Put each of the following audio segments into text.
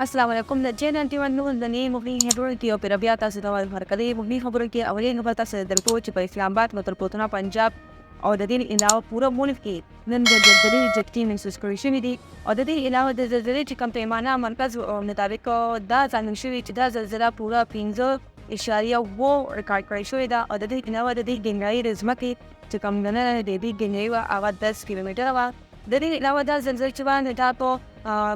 السلام علیکم. د جې 91 د نه مهمې خبرو کې او پر بیا تاسو ته ورکړې مهمې خبرو کې اولین خبر تاسو درکو چې په اسلام آباد مترپوتنا پنجاب او د دې علاوه پورا ملک کې نن د زلزلې جھٹکې محسوس کړی شوي دي او د دې علاوه د زلزلې چې کوم پیمانه مرکز مطابق دا ځانګړی شوي چې دا زلزله پورا 15.9 ریکارډ کړی شوې ده او د دې علاوه د دې ګنجایي د ځمکې چې کوم نه د دې ګنجایي وه هغه 10 کیلومتره وه. د دې علاوه دا زلزلې چې باندې دا په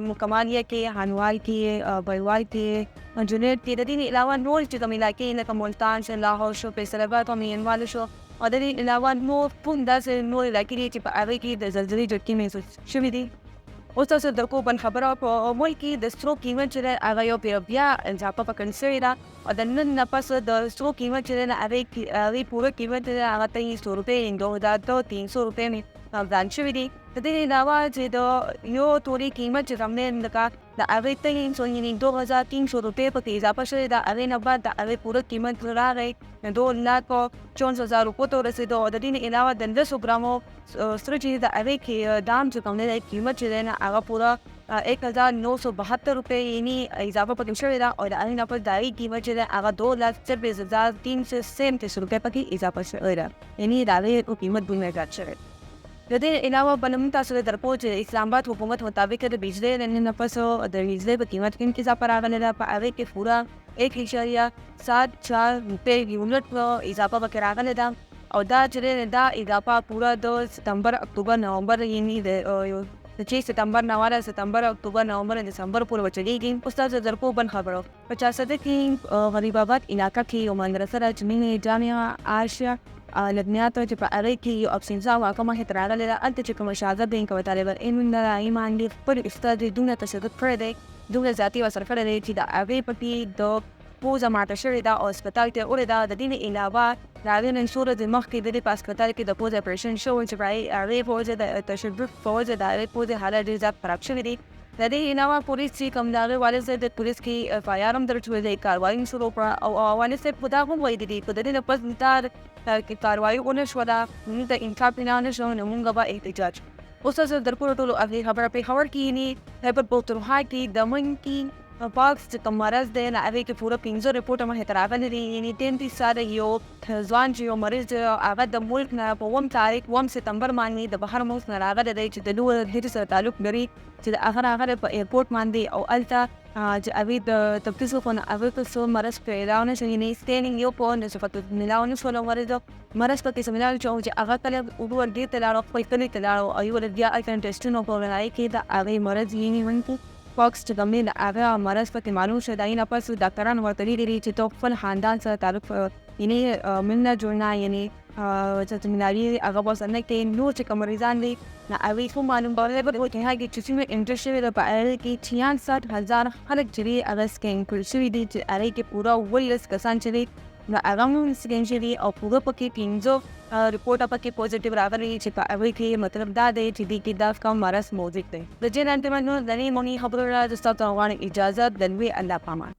مکمانیه کې، هانوال کې، بایوال کې، جنید کې، د دې علاوه نور چې کوم علاقې لکه ملتان شو، لاهور شو، فیصل آباد او مینوال شو او د دې علاوه نور کوم داسې نور علاقې دي چې په هغې کې د زلزلې جھٹکې محسوس شوي دي. اوس تاسو درکو بل خبره په ملک کې د سرو قیمت چې دی هغه یو پیر بیا اضافه پکړل شوې ده او د نن نه پس د سرو قیمت چې دی نه هغې پوره قیمت دی هغه 2300 روپۍ 2300 روپۍ مې ځان شوي دي. د دې علاوه چې د یو تورې قیمت چې کوم دی لکه د هغې 2300 روپۍ پکې اضافه شوې ده. هغې نه بعد د هغې پوره قیمت راغی 2,64,000 روپو ته ورسېدو او د دې نه علاوه د 10 ګرامو سره چې د هغې دام چې کوم دی قیمت چې دی نه هغه پوره 1,972 روپۍ یعنې اضافه پکې شوې ده او د هغې نه پس د هغې قیمت چې دی هغه 2,26,337 روپۍ پکې اضافه شوې ده یعنې د هغې قیمت دومره زیات شوی. د دې علاوه بل هم تاسو ته درکو چې اسلام آباد حکومت مطابق د بجلی د نن نه پس د بجلی په قیمت کې اضافه راغلی ده. په هغې کې پوره 1.74 روپۍ یونٹ اضافه پکې راغلی ده او دا چې دا اضافه پوره د ستمبر، اکتوبر، نومبر یعنې د چې ستمبر نه والا ستمبر، اکتوبر، نومبر، دسمبر پورې به چلیږي. اوس تاسو درکو بل خبرو په چارسدہ کې غریب آباد علاقه کې یو مدرسه ده چې نوم یې جامعه عاشیه لبنیات چې په هغې کې یو افسانه واقعه مخې ته راغلې ده. هلته چې کومه شاذ بینک او طالب العلم د هغې باندې خپل استاد یې دومره تشدد کړی دی، دومره زیاتې ورسره کړی دی چې د هغې پکې د پوزه ماته شوې ده او هسپتال ته یې وړې ده. د دې نه علاوه د هغې نن څو ورځې مخکې د دې په هسپتال کې د پوزې اپریشن شوی چې په هغې په وجه د تشدد په وجه د هغې پوزې حالت ډېر زیات خراب شوی دی. د دې علاوه پولیس چې کوم د هغې والد صاحب د پولیس کې اف آی آر هم درج کړی دی، کاروایي هم شروع کړه او والد صاحب خو دا هم ویلي دي که د دې نه پس دا کاروایي ونه شوله موږ د انصاف نه نه شو نو موږ به احتجاج. اوس تاسو درکو ټولو هغې خبره پېښور کې یعنې خیبرپختونخوا کې د منکی پاکس چې کوم مرض دی له هغې کې پوره 15 رپورټه مخې ته راغلي دي. یعنې 33 ساله یو ځوان چې یو مریض دی هغه د ملک نه په 1 ستمبر باندې د بهر ملک نه راغلی دی چې د لوړ هیټ سره تعلق لري چې د هغه راغلی په ایرپورټ باندې او هلته چې هغې د تفتیش وکړو نو هغې ته څه مرض پیدا ونه شو یعنې سکینینګ یې وکړو نو صفت ملا ونه شول مرض پکې څه ملا شو چې هغه کله ور دې ته لاړو خپل کلي ته لاړو او یې ورته بیا هلته ټسټونه وکړل هغې کې د هغې مرض یعنې منکی پاکس چې کوم دی د هغه مرض پکې معلوم شو. د هغې نه پس ډاکټران ورته ویلي دي چې ته خپل خاندان سره تعلق یعنې ملنه جوړنه یعنې چې میناوي هغه به ورسره نه کوي. نور چې کوم مریضان دي نه هغوی خو معلوم به چې هغې چې څومره انټرسټ شوی ده په هغې کې 66,000 خلک چې دي هغه سکین کړل شوي دي چې هغې کې پوره 18 کسان چې دي نو هغه هم سکین شوي او پوره پکې 15 رپورټه پکې پوزیټیو راغلي چې په هغې کې مطلب دا دی چې دې کې دا کوم مرض موجود دی. د جې 91 د دې مهمې خبرو را د تاسو ته غواړم اجازه د لوی الله پامان.